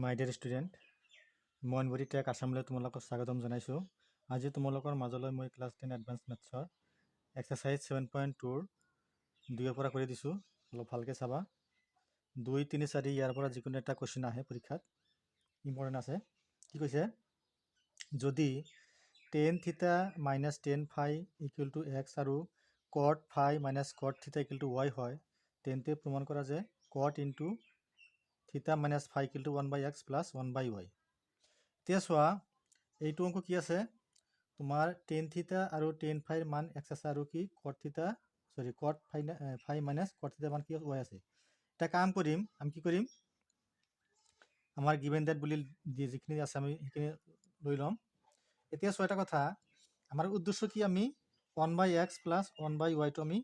মাই dear student, মই অনবডি tech আছামলৈ তোমালোকক স্বাগতম জনাইছোঁ। আজি তোমালোকৰ মাজলৈ মই ক্লাছ 10 এডভান্স মেথছৰ এক্সাৰচাইজ 7.2ৰ 2ৰ পৰা কৰি দিছোঁ। অলপ ভালকৈ চাবা। 2, 3, 4 ইয়াৰ পৰা যিকোনো এটা কুৱেশ্যন আহে পৰীক্ষাত, ইম্পৰ্টেণ্ট আছে। কি কৈছে? যদি tan theta minus tan phi equal to x আৰু কট ফাই minus cot theta equal two Y হয়, তেন্তে প্ৰমাণ কৰা যে cot into theta minus phi equal to 1/x plus 1/y। এতিয়া চোৱা, এইটো অংক কি আছে? তোমাৰ tan থিটা আৰু tan ফাইৰ মান এক্স আছে আৰু কি কট ফাই মাইনাছ কট থিটাৰ মান কি ৱাই আছে। এটা কাম কৰিম, আমি কি কৰিম, আমাৰ গিভেন ডেট বুলি যিখিনি আছে আমি সেইখিনি লৈ ল'ম। এতিয়া চোৱা এটা কথা, আমাৰ উদ্দেশ্য কি, আমি 1/x প্লাছ 1/yটো আমি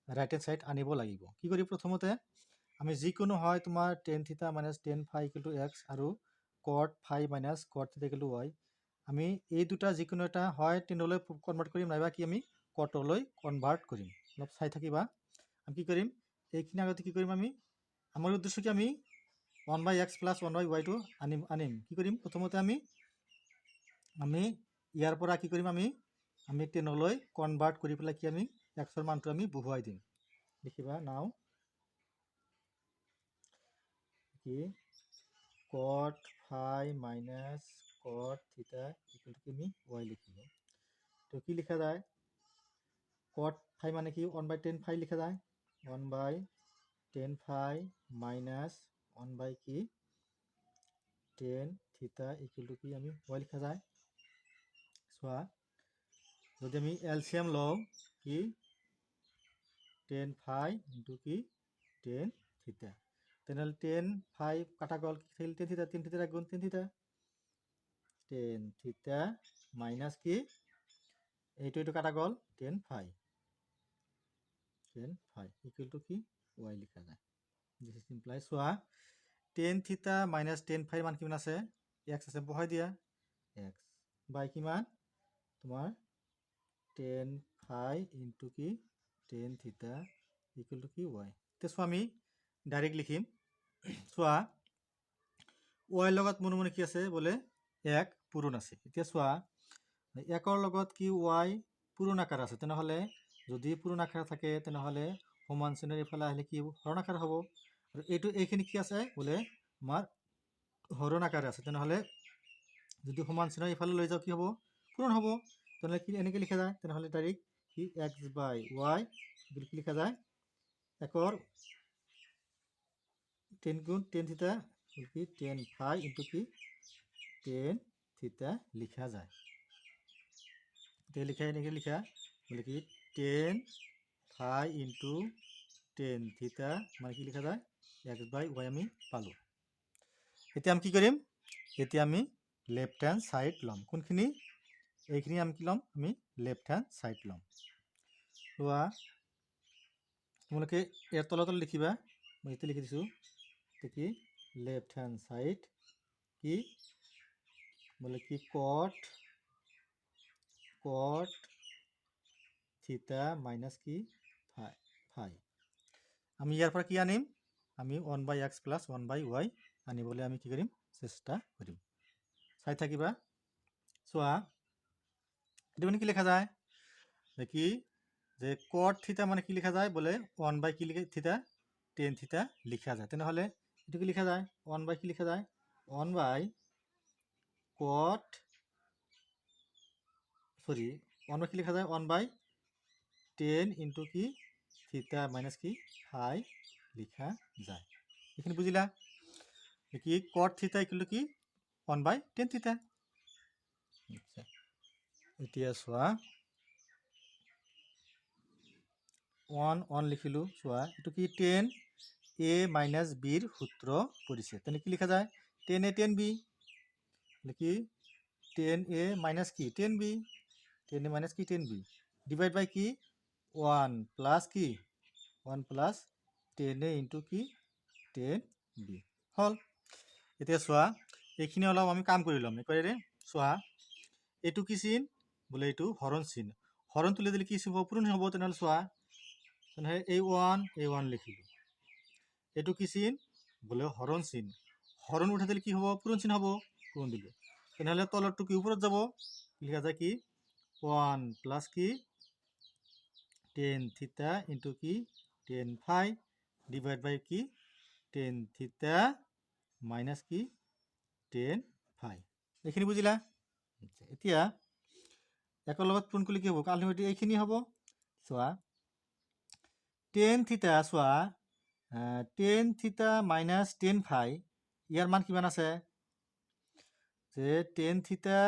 ৰাইট হেণ্ড ছাইড আনিব লাগিব। কি কৰি প্ৰথমতে আমি যিকোনো হয় তোমাৰ tan theta minus tan phi equal to x আৰু কট ফাই minus cot theta equal two Y, আমি এই দুটা যিকোনো এটা হয় টেনলৈ কনভাৰ্ট কৰিম, নাইবা কি আমি কটলৈ কনভাৰ্ট কৰিম। অলপ চাই থাকিবা। আমি কি কৰিম, এইখিনি আগতে কি কৰিম, আমাৰ উদ্দেশ্য কি, আমি 1/x প্লাছ 1/yটো আনিম। কি কৰিম, প্ৰথমতে আমি ইয়াৰ পৰা কি কৰিম, আমি টেনলৈ কনভাৰ্ট কৰি পেলাই কি আমি এক্সৰ মানটো আমি বহুৱাই দিম। দেখিবা নাও কি কট ফাই minus cot theta equal to আমি ৱাই লিখিলোঁ। তো কি লিখা যায়, কট ফাই মানে কি 1/tan ফাই লিখা যায়, 1/tan ফাই মাইনাছ 1 কি tan থিটা ইকুৱেল টু কি আমি ৱাই লিখা যায়। চোৱা, যদি আমি এলচিএম লওঁ, কি tan ফাই ইনটু কি tan থিটা, তেনেহ'লে tan ফাই কাটা গ'ল, কি থাকিল tan থিটা, tan থিটাৰ এক গুণ tan থিটা, tan থিটা মাইনাছ কি এইটো কাটা গ'ল tan ফাই ইকুৱেল টু কি ৱাই লিখা যায়। This is imply. চোৱা, tan থিটা মাইনাছ tan ফাইৰ মান কিমান আছে, এক্স আছে, বহাই দিয়া এক্স বাই কিমান তোমাৰ tan ফাই ইনটু কি tan থিটা ইকুৱেল টু কি ৱাই। এতিয়া চোৱা, আমি ডাইৰেক্ট লিখিম। চোৱা, ৱাইৰ লগত মনে মনে কি আছে বোলে, এক পূৰণ আছে। এতিয়া চোৱা, একৰ লগত কি ৱাই পূৰণ আকাৰ আছে, তেনেহ'লে যদি পূৰণ আকাৰ থাকে তেনেহ'লে সমান চিনৰ এইফালে আহিলে কি হৰণ আকাৰ হ'ব, আৰু এইখিনি কি আছে বোলে আমাৰ হৰণ আকাৰ আছে, তেনেহ'লে যদি সমান চিনৰ এইফালে লৈ যাওঁ কি হ'ব, পূৰণ হ'ব। তেনেহ'লে কি এনেকৈ লিখা যায়, তেনেহ'লে ডাইৰেক্ট কি এক্স বাই ৱাই বুলি কি লিখা যায়, একৰ টেন গুণ টেন থিটা কি tan ফাই ইনটু কি tan থিটা লিখা যায়। এনেকৈ লিখা বোলে কি tan ফাই ইনটু tan থিটা মানে কি লিখা যায়, এক্স বাই ৱাই আমি পালোঁ। এতিয়া আমি কি কৰিম, এতিয়া আমি লেফ্ট হেণ্ড ছাইড ল'ম। কোনখিনি, এইখিনি আমি কি ল'ম, আমি লেফ্ট হেণ্ড ছাইড ল'ম। লোৱা, তোমালোকে ইয়াৰ তলত লিখিবা, মই এতিয়া লিখি দিছোঁ, কি লেফ্ট হেণ্ড ছাইড কি বোলে কি কট থিটা মাইনাছ কি ফাই। আমি ইয়াৰ পৰা কি আনিম, আমি 1/x প্লাছ 1/y আনিবলৈ আমি কি কৰিম, চেষ্টা কৰিম। চাই থাকিবা। চোৱা, এইটো মানে কি লিখা যায়, কি যে কট থিটা মানে কি লিখা যায় বোলে 1 কি লিখে থিটা tan থিটা লিখা যায়। তেনেহ'লে এইটো কি লিখা যায়, 1 কি লিখা যায়, 1 কি লিখা যায়, 1/tan ইনটু কি থিটা মাইনাছ কি ফাই লিখা যায়। এইখিনি বুজিলা, কি কট থিটা ইকুৱেল টু কি 1/tan থিটা। এতিয়া চোৱা, 1 লিখিলোঁ। চোৱা, এইটো কি tan a মাইনাছ বিৰ সূত্ৰ পৰিছে, তেনে কি লিখা যায়, tan a tan b, কি tan a মাইনাছ কি tan b, tan a minus কি tan b ডিভাইড বাই কি 1 প্লাছ কি 1 প্লাছ tan a ইনটু কি tan b হ'ল। এতিয়া চোৱা, এইখিনি অলপ আমি কাম কৰি ল'ম একেবাৰে। চোৱা, এইটো কি চিন বোলে, এইটো হৰণ চিন, হৰণ তুলি দিলে কি হ'ব, পূৰণ হ'ব। তেনেহ'লে চোৱা, তেনেহ'লে এই 1 লিখিলোঁ। এইটো কি চিন বোলে, হৰণ চিন, হৰণ উঠাই দিলে কি হ'ব পূৰণ চিন হ'ব পূৰণ দিলোঁ তেনেহ'লে তলৰটো কি ওপৰত যাব লিখা যায় কি 1 প্লাছ কি টেন থিটা ইন্টু কি টেন ফাই ডিভাইড বাই কি টেন থিটা মাইনাছ কি টেন ফাই এইখিনি বুজিলা এতিয়া একৰ লগত পূৰণ কৰিলে কি হ'ব আল্টিমেটলি এইখিনি হ'ব চোৱা টেন থিটা চোৱা টেন থিটা মাইনাছ টেন ফাই ইয়াৰ মান কিমান আছে যে টেন থিটা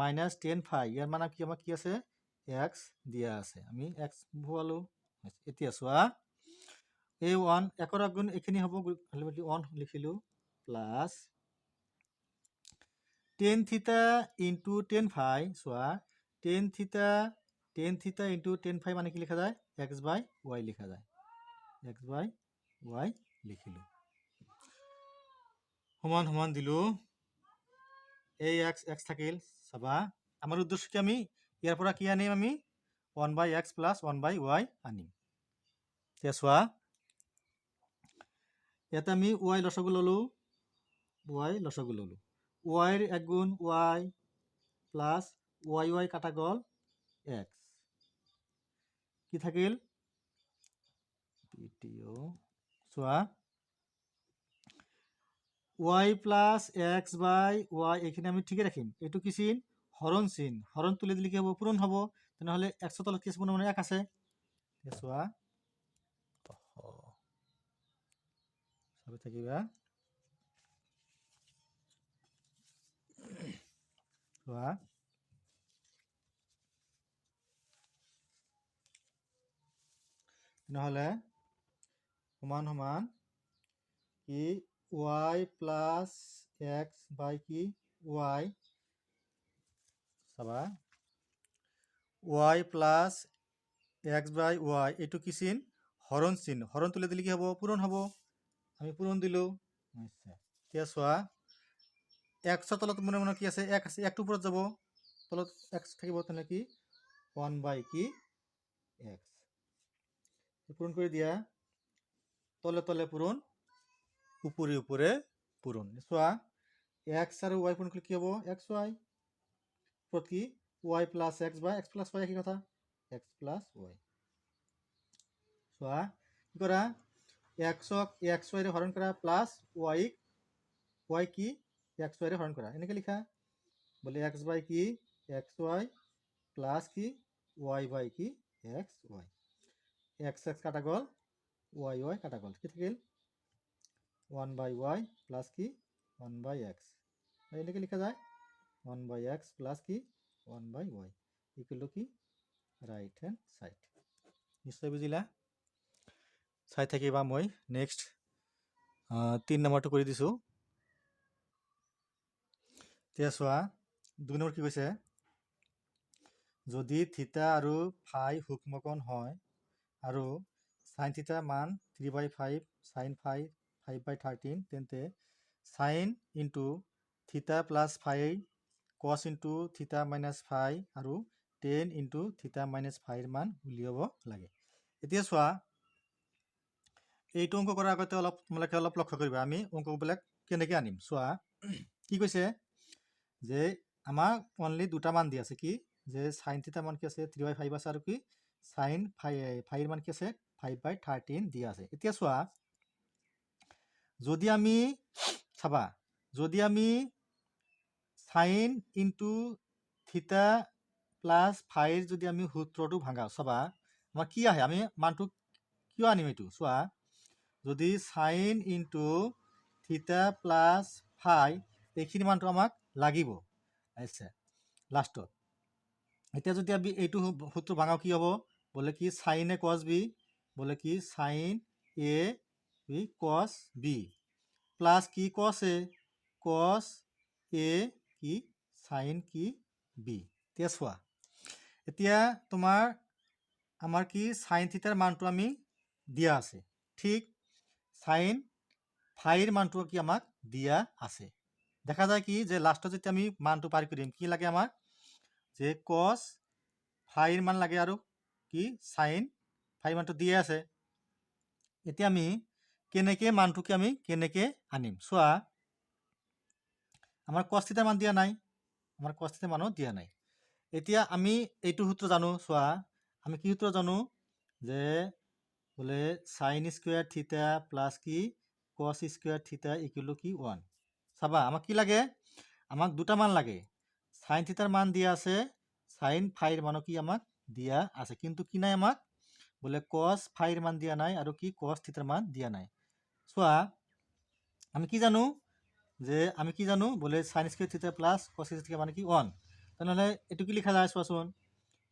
মাইনাছ টেন ফাই ইয়াৰ মান কি আমাৰ কি আছে এক্স দিয়া আছে আমি এক্স ভৰালোঁ এতিয়া চোৱা এই ওৱান একৰ আগুণ এইখিনি হ'ব আল্টিমেটলি 1 লিখিলোঁ plus ten theta into ten phi চোৱা টেন থিটা ইন্টু টেন ফাই মানে কি লিখা যায় এক্স বাই ওয়াই লিখা যায় এক্স বাই ওয়াই লিখিলোঁ সমান সমান দিলোঁ এই এক্স এক্স থাকিল চাবা আমাৰ উদ্দেশ্য কি আমি ইয়াৰ পৰা কি আনিম আমি 1 বাই এক্স প্লাছ 1 বাই ওয়াই আনিম এতিয়া চোৱা ইয়াতে আমি ওয়াই লসাগু ল'লোঁ ওয়াইৰ এক গুণ ওয়াই প্লাছ ওয়াই কাটা গ'ল এক্স কি থাকিল চোৱা ওয়াই প্লাছ এক্স বাই ওয়াই এইখিনি আমি ঠিকে ৰাখিম এইটো কি চিন হৰণ চিন হৰণ তুলি দিলে কি হ'ব পূৰণ হ'ব তেনেহ'লে এক্সৰ তলত কি মানে এক আছে চোৱা থাকিবা চোৱা নহ'লে সমান সমান কি ওয়াই প্লাছ এক্স বাই কি ওয়াই চাবা ওয়াই প্লাছ এক্স বাই ওয়াই এইটো কি চিন হৰণ চিন হৰণ তুলি দিলে কি হ'ব পূৰণ হ'ব আমি পূৰণ দিলোঁ এতিয়া চোৱা এক্সৰ তলত মনে মনে কি আছে এক আছে একটো ওপৰত যাব তলত এক্স থাকিব তেনে কি 1 বাই কি এক্স পূৰণ কৰি দিয়া তলে তলে পূৰণ উপৰে উপৰে পূৰণ চোৱা এক্স আৰু ওয়াই পূৰণ কৰিলে কি হ'ব এক্স ওয়াই ওপৰত কি ওয়াই প্লাছ এক্স বা এক্স প্লাছ ওয়াই কি কথা এক্স প্লাছ ওয়াই চোৱা কি কৰা এক্সক এক্স ওয়াইৰে হৰণ কৰা প্লাছ ওয়াই কি এক্স ওয়াইৰে হৰণ কৰা এনেকৈ লিখা বলে এক্স বাই কি এক্স ওয়াই প্লাছ কি ওয়াই বাই কি এক্স ওয়াই এক্স এক্স কাটা গ'ল ওয়াই কাটা গ'ল কি থাকিল 1 by y plus কি 1 by x এনেকে লিখা যায় 1 by x plus কি 1 by y equal to কি রাইট হ্যান্ড সাইড নিশ্চয় বুঝিলা চাই থাকিবা মই নেক্সট 3 নম্বৰটো কৰি দিছোঁ এতিয়া চোৱা 2 নম্বৰ কি কৈছে যদি থিটা আৰু ফাই সূক্ষ্মকোণ হয় আৰু sin থিটা মান 3/5 sin 5/13 তেন্তে sin ইন্টু থিটা প্লাছ ফাই cos ইন্টু থিটা মাইনাছ ফাই আৰু 10 ইন্টু থিটা মাইনাছ ফাইৰ মান উলিয়াব লাগে এতিয়া চোৱা এইটো অংক কৰাৰ আগতে তোমালোকে অলপ লক্ষ্য কৰিবা আমি অংকবিলাক কেনেকৈ আনিম চোৱা কি কৈছে যে আমাক অনলি দুটা মান দি আছে কি যে sin থিটা মান কি আছে 3/5 আছে আৰু কি sin ফাইৰ মান কি আছে 5/13 দিয়া আছে এতিয়া চোৱা যদি আমি চাবা যদি আমি sin ইন্টু থিটা প্লাছ ফাইৰ যদি আমি সূত্ৰটো ভাঙাও চাবা আমাৰ কি আহে আমি মানটো কিয় আনিম এইটো চোৱা যদি sin ইন্টু থিটা প্লাছ ফাই এইখিনি মানটো আমাক লাগিব আচ্ছা লাষ্টত এতিয়া যদি আমি এইটো সূত্ৰ ভাঙাও কি হ'ব বলে কি sin a cos b বলে কি sin a b cos b plus কি cos a কি sin কি b এতিয়া চোৱা এতিয়া তোমাৰ আমাৰ কি sin থিটাৰ মানটো আমি দিয়া আছে ঠিক sin ফাইৰ মানটো কি আমাক দিয়া আছে দেখা যায় কি যে লাষ্টত যেতিয়া আমি মানটো পাৰ কৰিম কি লাগে আমাক যে cos ফাইৰ মান লাগে আৰু কি sin ফাই মানটো দিয়া আছে এতিয়া আমি কেনেকৈ মানটো কি আমি কেনেকৈ আনিম চোৱা আমাৰ cos থিটাৰ মান দিয়া নাই, আমাৰ cos থিটাৰ মানো দিয়া নাই। এতিয়া আমি এইটো সূত্ৰ জানো, চোৱা আমি কি সূত্ৰ জানো যে বোলে sin স্কোয়ার থিটা প্লাস কি cos স্কোয়ার থিটা ইকুয়াল কি 1। চাবা আমাক কি লাগে, আমাক দুটা মান লাগে। sin থিটাৰ মান দিয়া আছে, sin ফাইৰ মানো কি আমাক দিয়া আছে, কিন্তু কি নাই আমাক বোলে cos ফাইৰ মান দিয়া নাই আৰু কি cos থিটাৰ মান দিয়া নাই। চোৱা আমি কি জানো যে আমি কি জানো বোলে sin স্কোয়ার থিটা প্লাস cos স্কোয়ার থিটা মানে কি 1। তাহলে এটু কি লেখা যায় চোৱাচোন,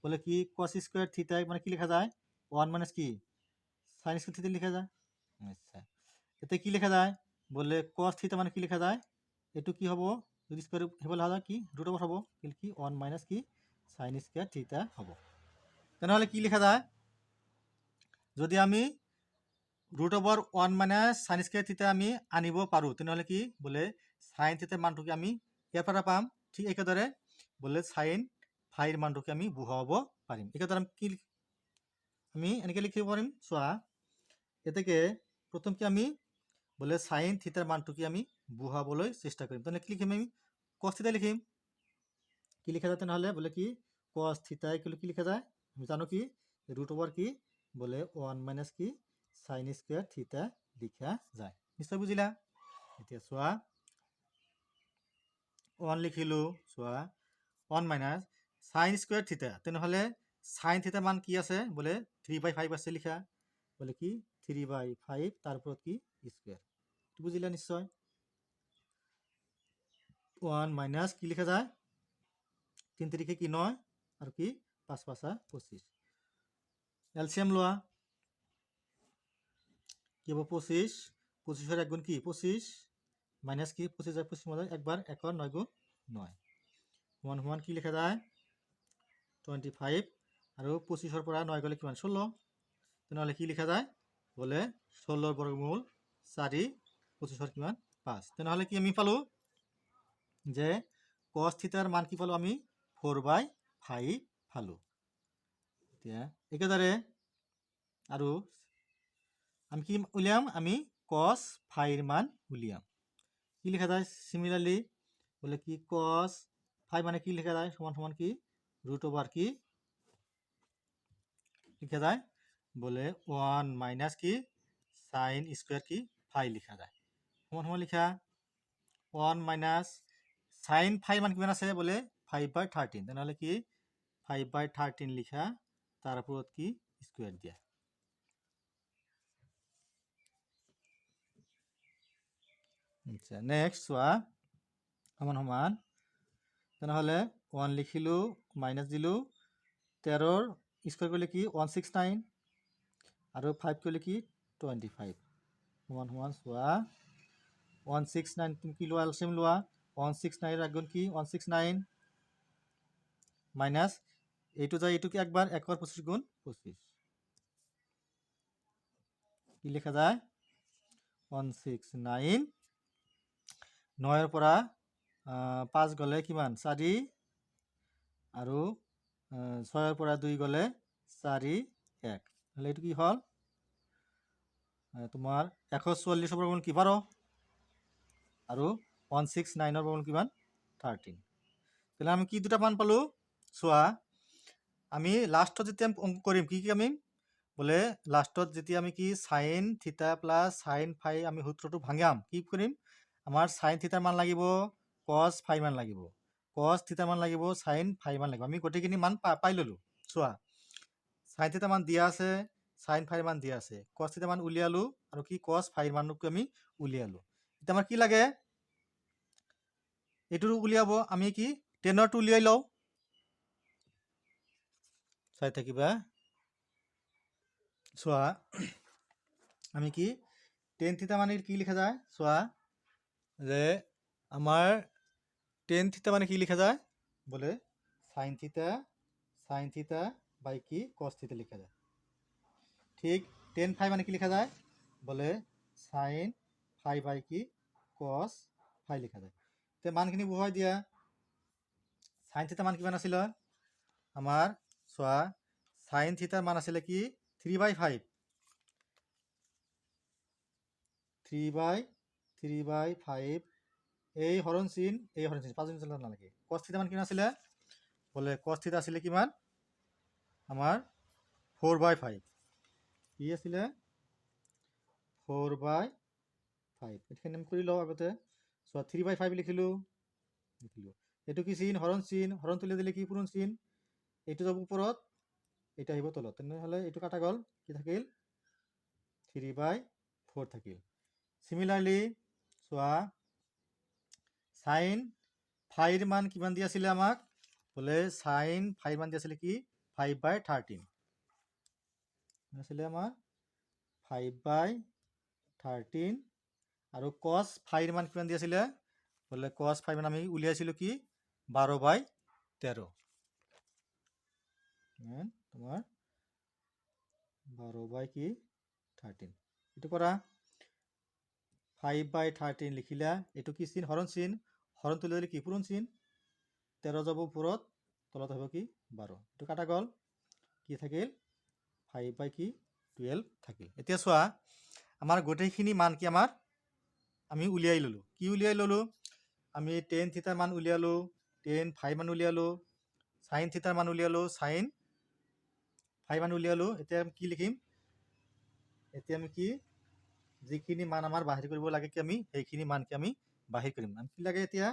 বলে কি cos স্কোয়ার থিটা মানে কি লেখা যায় 1 মাইনাস কি sin স্কোয়ার থিটা লেখা যায়। আচ্ছা এতে কি লেখা যায় বলে cos থিটা মানে কি লেখা যায়, এটু কি হবো যদি স্কোয়ার হেবল হয় কি রুট ওভার হবো কি 1 মাইনাস কি sin স্কোয়ার থিটা হবো। তাহলে কি লেখা যায় যদি আমি root over 1 minus sin square theta আমি আনিব পাৰো তেনেহলে কি বলে sin থিটাৰ মানটোকে আমি ইয়াৰ পৰা পাম, ঠিক একেদৰে বলে sin ফাইৰ মানটোকে আমি বহুৱাব পাৰিম। একেদৰে আমি এনেকে লিখিব পাৰিম। চোৱা এতেকে প্ৰথম কি আমি বলে sin থিটাৰ মানটোকে আমি বহুৱাবলৈ চেষ্টা কৰিম। তাহলে কি লিখিম আমি cos থিটা লিখিম। কি লিখা যায় তেনেহলে বলে কি cos থিটা ইকুয়াল কি লিখা যায় আমি জানো কি রুট ওভার কি বলে 1 মাইনাস কি sin স্কোয়ার থিটা লিখা যায়। নিশ্চয় বুঝিলা। এতিয়া চোৱা 1 লিখিলো, চোৱা 1 মাইনাস sin স্কোয়ার থিটা, তেনেহলে sin থিটা মান কি আছে বলে 3/5 আছে লিখা, বলে কি 3/5 তার উপর কি স্কোয়ার, বুঝিলা নিশ্চয়। 1 মাইনাস কি লিখা যায় 3 তারিখে কি 9 আর কি 5 5 25, এলসিএম লোয়া কি হবো 25, 25 এক গুণ কি 25 মাইনাস কি 25 আর 25 মধ্যে একবার 1 আর 9 গুণ 9 সমান সমান কি লেখা যায় 25 আৰু 25 পৰা 9 গলে কিমান 16, তেনেহলে কি লিখা যায় বলে 16 বর্গমূল 4 25 কিমান 5। তেনেহলে কি আমি পালো যে cos থিটাৰ মান কি পালো আমি 4/5 পালো। এতিয়া একেদৰে আৰু আমি কি উলিয়াম আমি cos ফাইৰ মান উলিয়াম। কি লেখা যায় সিমিলারলি বলে কি cos 5 মানে কি লেখা যায় সমান সমান কি রুট ওভার কি লিখা যায় বলে 1 মাইনাস কি sin স্কোয়ার কি 5 লিখা যায়। সমান সমান লিখা 1 মাইনাস sin 5 মান কিমান আছে বলে 5/13, তেনেহলে কি 5/13 লিখা তার উপর কি স্কোয়ার দিয়া। আচ্ছা নেক্সট চোৱা সমান সমান, তেনেহলে 1 লিখিলো মাইনাস দিলো 13 স্কোয়াৰ কৰলে কি 169 আৰু 5 কৰলে কি 25 সমান সমান চোৱা 169 তুমি কি লোৱা এলসিএম লোৱা 169 আগুণ কি 169 মাইনাস এইটো যায় এইটো কি একবার 1 আর 25 গুণ 25 কি লেখা যায় 169 9 পৰা 5 গলে কিমান 4 আৰু 6 পৰা 2 গলে 4 1, তাহলে এটা কি হল তোমাৰ 144 বৰ্গমূল কি 12 আৰু 169 বৰ্গমূল কিমান 13। তাহলে আমি কি দুটা মান পালো চোৱা আমি লাস্টত যেতিয়া অঙ্ক কৰিম কি কি আমি বলে লাস্টত যেতিয়া আমি কি sin থিটা প্লাস sin ফাই আমি সূত্রটো ভাঙাম কি কৰিম আমাৰ sin থিটাৰ মান লাগিব cos ফাই মান লাগিব, cos থিটাৰ মান লাগিব sin ফাই মান লাগিব, আমি গোটেইখিনি মান পাই ললো। চোৱা sin থিটাৰ মান দিয়া আছে sin ফাইৰ মান দিয়া আছে, cos থিটাৰ মান উলিয়ালো আৰু কি cos ফাইৰ মানকো আমি উলিয়ালো। এতিয়া আমাৰ কি লাগে এইটো উলিয়াব আমি কি টেনৰটো উলিয়াই লওঁ, চাই থাকিবা চোৱা আমি কি টেন থিটা মানে কি লিখা যায় চোৱা যে আমাৰ টেন থিটা মানে কি লিখা যায় বলে sin থিটা বাই কি cos থিটা লিখা যায়। ঠিক টেন ফাই মানে কি লিখা যায় বলে sin ফাই বাই কি cos ফাই লিখা যায়। তে মানখিনি বহুৱাই দিয়া sin থিটা মান কিমান আছিল আমাৰ চোৱা sin থিটাৰ মান আছিলে কি 3/5 3/5 এই হৰণ চিন 5 চলাব নালাগে। কস থিটা মান কিমান আছিলে বোলে কস থিটা আছিলে কিমান আমাৰ 4/5 কি আছিলে 4/5 এইখিনি আমি কৰি লওঁ আগতে। চ' 3/5 লিখিলোঁ এইটো কি চিন হৰণ তুলি দিলে কি পূৰণ চিন এইটো যাব ওপৰত এইটো আহিব তলত তেনেহ'লে এইটো কাটা গ'ল কি থাকিল 3/4 থাকিল। সিমিলাৰলি চোৱা sin 5 মান কিমান দি আছিলে আমাক বোলে sin 5 মান দি আছিলে কি 5/13 আছিলে আমাৰ 5/13 আৰু cos 5 মান কিমান দি আছিলে বোলে cos 5 মান আমি উলিয়াইছিলোঁ কি 12/13 তোমাৰ 12/13 এইটো কৰা 5/13 লিখিলা এইটো কি চিন হৰণ তুলি দিলে কি পূৰণ চিন 13 যাব ওপৰত তলত হ'ব কি 12 এইটো কাটা গ'ল কি থাকিল 5/12 থাকিল। এতিয়া চোৱা আমাৰ গোটেইখিনি মান কি আমাৰ আমি উলিয়াই ল'লোঁ কি উলিয়াই ল'লোঁ আমি tan থিটাৰ মান উলিয়ালোঁ tan 5 মান উলিয়ালোঁ sin থিটাৰ মান উলিয়ালোঁ sin 5 মান উলিয়ালোঁ। এতিয়া কি লিখিম এতিয়া আমি কি যিখিনি মান আমাৰ বাহিৰ কৰিব লাগে কি আমি সেইখিনি মান কি আমি বাহিৰ কৰিম আমি কি লাগে এতিয়া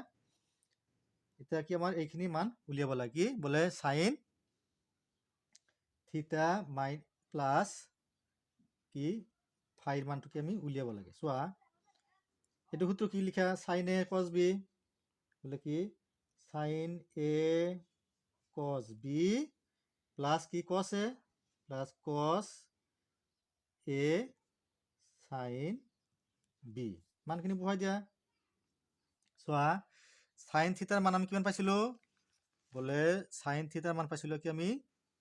কি আমাৰ এইখিনি মান উলিয়াব লাগে বোলে sin থিটা প্লাছ কি 5 মানটো কি আমি উলিয়াব লাগে। চোৱা এইটো সূত্ৰ কি লিখা sin a cos b বোলে কি sin a cos b plus কি cos a plus cos a sin b মানখিনি বহাই দিয়া। চোৱা sin থিটাৰ মান আমি কিমান পাইছিলোঁ বোলে sin থিটাৰ মান পাইছিলোঁ কি আমি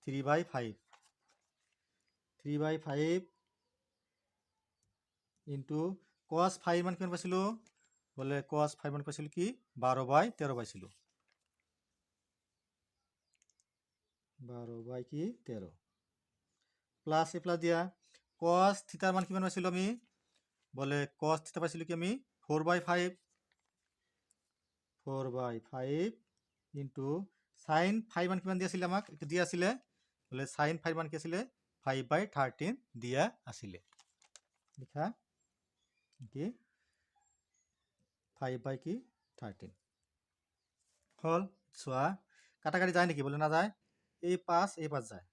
3/5 ইনটু cos 5 মান কিমান পাইছিলোঁ বোলে cos 5 মান পাইছিলোঁ কি 12/13 পাইছিলোঁ 12/13 প্লাছ প্লাছ দিয়া cos থিটাৰ মান কিমান পাইছিলোঁ আমি বোলে cos থিটা পাইছিলোঁ কি আমি 4/5 ইনটু sin 5 মান কিমান দি আছিলে আমাক দিয়া আছিলে বোলে sin 5 মান কি আছিলে 5/13 দিয়া আছিলে লিখা কি 5/13 হল। চোৱা কাটাকাটি যায় নেকি বোলে নাযায় এই 5 যায়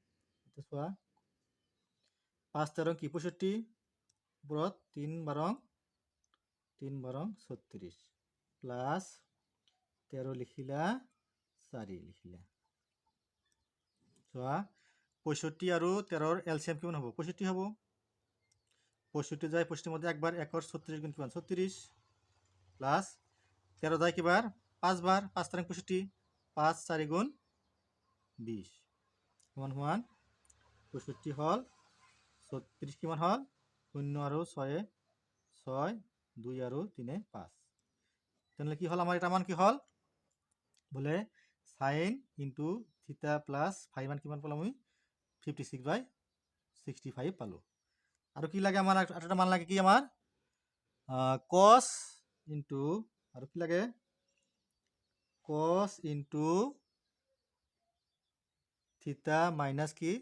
চোৱা 5 13 কি 65 ওপৰত 3 12 36 প্লাছ 13 লিখিলা 4 লিখিলা। চোৱা 65 আৰু 13 এলচিএম কিমান হ'ব 65 হ'ব 65 যায় 65 মধ্যে একবার 1 36 গুণ কিমান 36 প্লাস 13 যায় কিবার 5 বার 5 তারিখ 65 5 4 গুণ 20 সমান সমান 65 হল 36 কিমান হল 0 আৰু 6 6 2 আৰু 3 5 তেনেহলে কি হল আমাৰ এটা মান কি হল বোলে sin ইনটু থিটা প্লাস 5 মান কিমান পালো আমি 56/65 পালো। আৰু কি লাগে আমাৰ এটা মান লাগে কি আমাৰ cos ইনটু আৰু কি লাগে cos ইনটু থিটা মাইনাস কি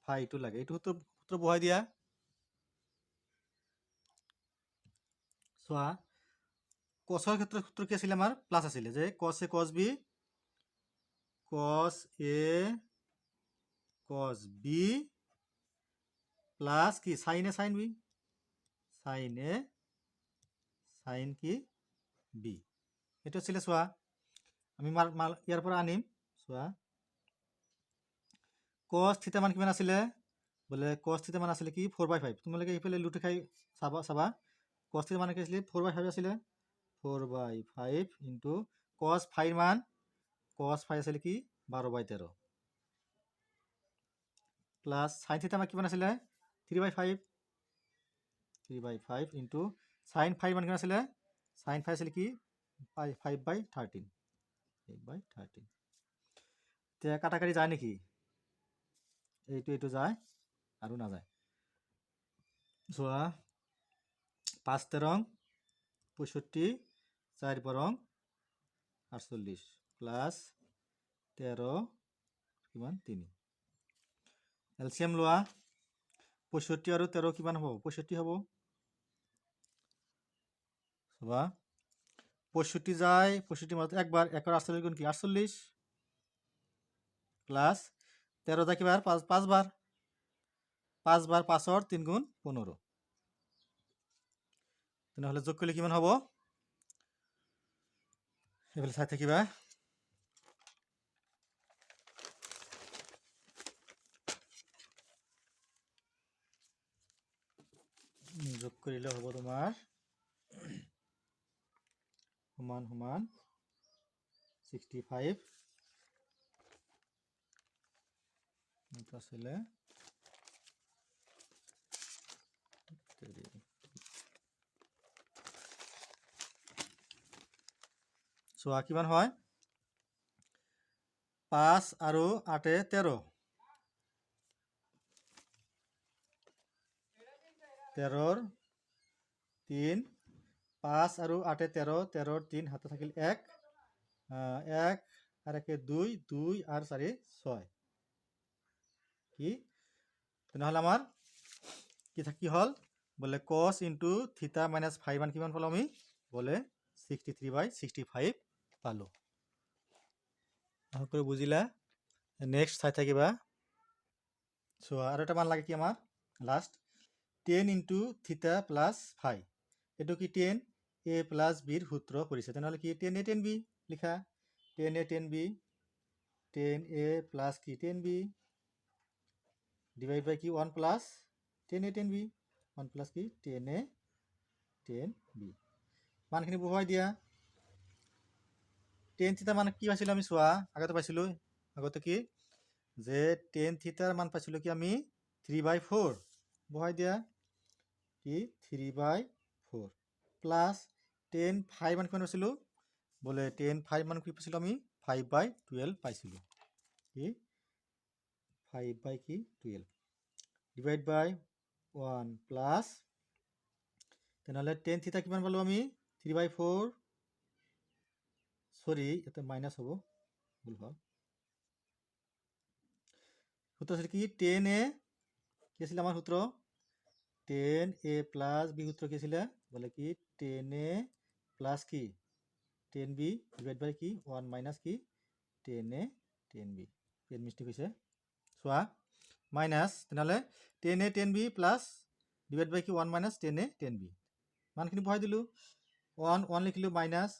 ফাই টো লাগে এইটো সূত্ৰ বহাই দিয়া। চোৱা cosৰ ক্ষেত্ৰত সূত্ৰ কি আছিল আমাৰ প্লাস আছিল যে cos a cos b plus কি sin a sin b sin কি b এইটো আছিল। চোৱা আমি ইয়াৰ পৰা আনিম চোৱা cos থিটা মান কিমান আছিলে বোলে cos থিটা মান আছিলে কি 4/5 তোমালোকে এইফালে লুটি খাই চাবা cos থিটা মান কি আছিলে 4/5 আছিলে 4/5 ইনটু cos 5 মান cos 5 আছিলে কি 12/13 প্লাস sin থিটা মান কিমান আছিলে 3/5 ইনটু sin 5 মান কিমান আছিলে sin 5 আছিলে কি 5/13 এতিয়া কাটাকাটি যায় নেকি এইটো যায় আৰু নাযায়। চোৱা 5 13 65 4 বৰং 48 প্লাস 13 কিমান 3 এলসিএম লোৱা 65 আৰু 13 কিমান হ'ব 65 হ'ব সবা 65 যায় 65 মাজত একবার 1 আর 48 গুণ কি 48 প্লাস 13 যায় কিবার 5 বার 5 বার 5 আর 3 গুণ 15 তাহলে যোগ করলে কিমান হ'ব এবেলে চাই থাকিবা যোগ কৰিলে হ'ব তোমাৰ সমান সমান 65 এটা আছিলে চোৱা কিমান হয় 5 আৰু 8 13 13 3 5 আৰু 8 13 13 3 হাতে থাকিল 1 1 আর 1 2 2 আর 4 6 কি তাহলে আমার কি হল বলে cos ইনটু থিটা মাইনাস 5 মান কিমান পালো আমি বলে 63/65 পালো ভালকৈ বুজিলা নেক্সট চাই থাকিবা সো আর এটা মান লাগে কি আমার লাস্ট 10 ইনটু থিটা প্লাস 5 এটো কি 10 a প্লাস b এর সূত্র কৰিছে তাহলে কি 10 a 10 b লিখা 10 a 10 b 10 a প্লাস কি 10 b ডিভাইড বাই কি 1 প্লাস 10 a 10 b 1 প্লাস কি 10 a 10 b মানখিনি বহুৱাই দিয়া 10 থিটা মান কি পাইছিলো আমি চোৱা আগতে পাইছিলো আগতে কি যে 10 থিটাৰ মান পাইছিলো কি আমি 3/4 বহুৱাই দিয়া কি 3/4 প্লাস 10 5 মান কিমান পাইছিলো বলে 10 5 মান কি পাইছিলো আমি 5/12 পাইছিলো কি 5/12 ডিভাইড বাই 1 প্লাস তেনহলে 10 থিটা কিমান পালো আমি 3/4 সরি এটা মাইনাস হবো ভুল হল সূত্র ছিল কি 10 a কি ছিল আমার সূত্র 10 a প্লাস b সূত্র কি ছিল বলে কি 10 a প্লাস কি 10 b ডিভাইড বাই কি 1 মাইনাস কি 10 a 10 b পেন মিস্টেক হইছে সোয়া মাইনাস তেনহলে 10 a 10 b plus divide by কি 1 মাইনাস 10 a 10 b মানখিনি বহাই দিলু 1 1 লিখিলু মাইনাস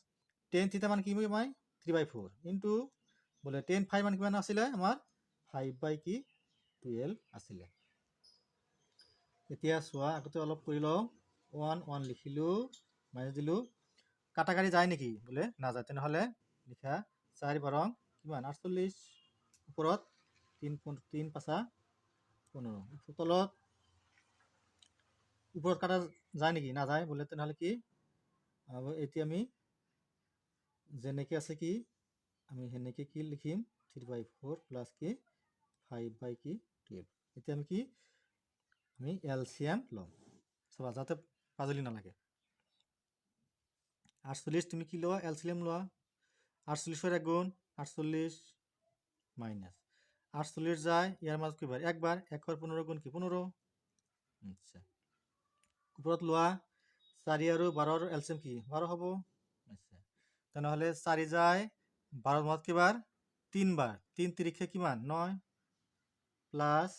10 থিটা মান কি মই 3/4 ইনটু বলে 10 5 মান কিমান আছিলে আমাৰ 5/12 আছিলে এতিয়া সোয়া আগতে অলপ কৰি লও 1 1 লিখিলু মাইনাস দিলু কাটাকাটি যায় নেকি বলে না যায় তেনহলে লিখা 4 বৰং কিমান 48 ওপৰত 3 3 5 15 তলত উপৰত কাটা যায় নেকি না যায় বলে তেনহলে কি এতিয়া আমি যেনেকে আছে কি আমি হেনেকে কি লিখিম 3/4 প্লাস কি 5/12 এতিয়া আমি কি আমি এলসিএম লম সব যাতে পাজলি না লাগে 48 তুমি কি লওয়া এলসিএম লওয়া 48 এর গুণ 48 মাইনাস 48 যায় ইয়ার মাঝ কিবার একবার 1 আর 15 গুণ কি 15 আচ্ছা উপরত লওয়া 4 আর 12 এর এলসিএম কি 12 হবে আচ্ছা তাহলে 4 যায় 12 মাঝ কিবার 3 বার 3 তিরিখে কিমান 9 প্লাস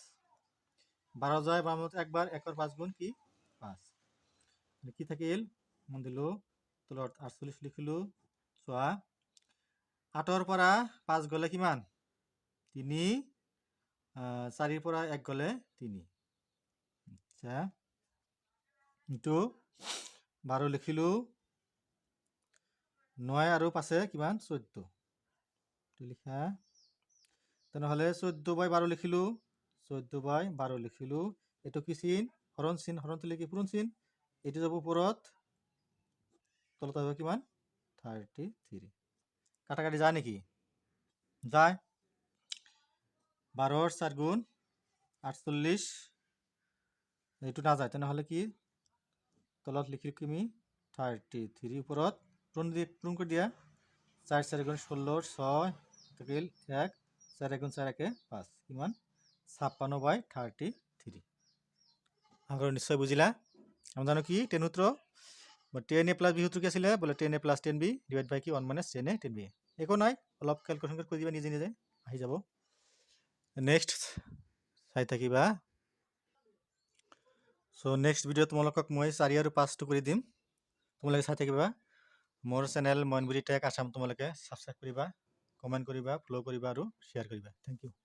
12 যায় 12 মধ্যে একবার 1 আর 5 গুণ কি 5 কি থাকিল মন দিলো তলত 48 লিখিলো সোয়া 8 ৰ পৰা 5 গলে কিমান 3 4 ৰ পৰা 1 গলে 3 আচ্ছা ইটো 12 লিখিলো 9 আৰু 5 কিমান 14 তো লিখা তেনহলে 14/12 লিখিলো 14/12 লিখিলো এটো কি চিন হৰণ তুলি কি পূৰণ চিন এটো যাব ওপৰত তলত হবে কিমান 33 কাটাকাটি যায় নাকি যায় 12 4 গুণ 48 এইটো না যায় তেনহলে কি তলত লিখিল কি আমি 33 ওপৰত পূরণ করে দিয়া 4 4 গুণ 16 6 থাকিল 1 4 গুণ 4 একে 5 কিমান 56/33 আগৰ নিশ্চয় বুজিলা আমি জানো কি 10 সূত্র 10a প্লাস b সূত্র কি আছিল বলে 10a plus 10b divide by কি 1 মাইনাস 10a 10b একো নাই অলপ ক্যালকুলেশন কৰি দিবা নিজে নিজে আহি যাব নেক্সট চাই থাকিবা সো নেক্সট ভিডিও তোমালোকক মই 4 আৰু 5 টো কৰি দিম তোমালোকে চাই থাকিবা মোৰ চেনেল মইনবুৰি টেক আসাম তোমালোকে সাবস্ক্ৰাইব কৰিবা কমেন্ট কৰিবা ফলো কৰিবা আৰু শেয়াৰ কৰিবা থ্যাংক ইউ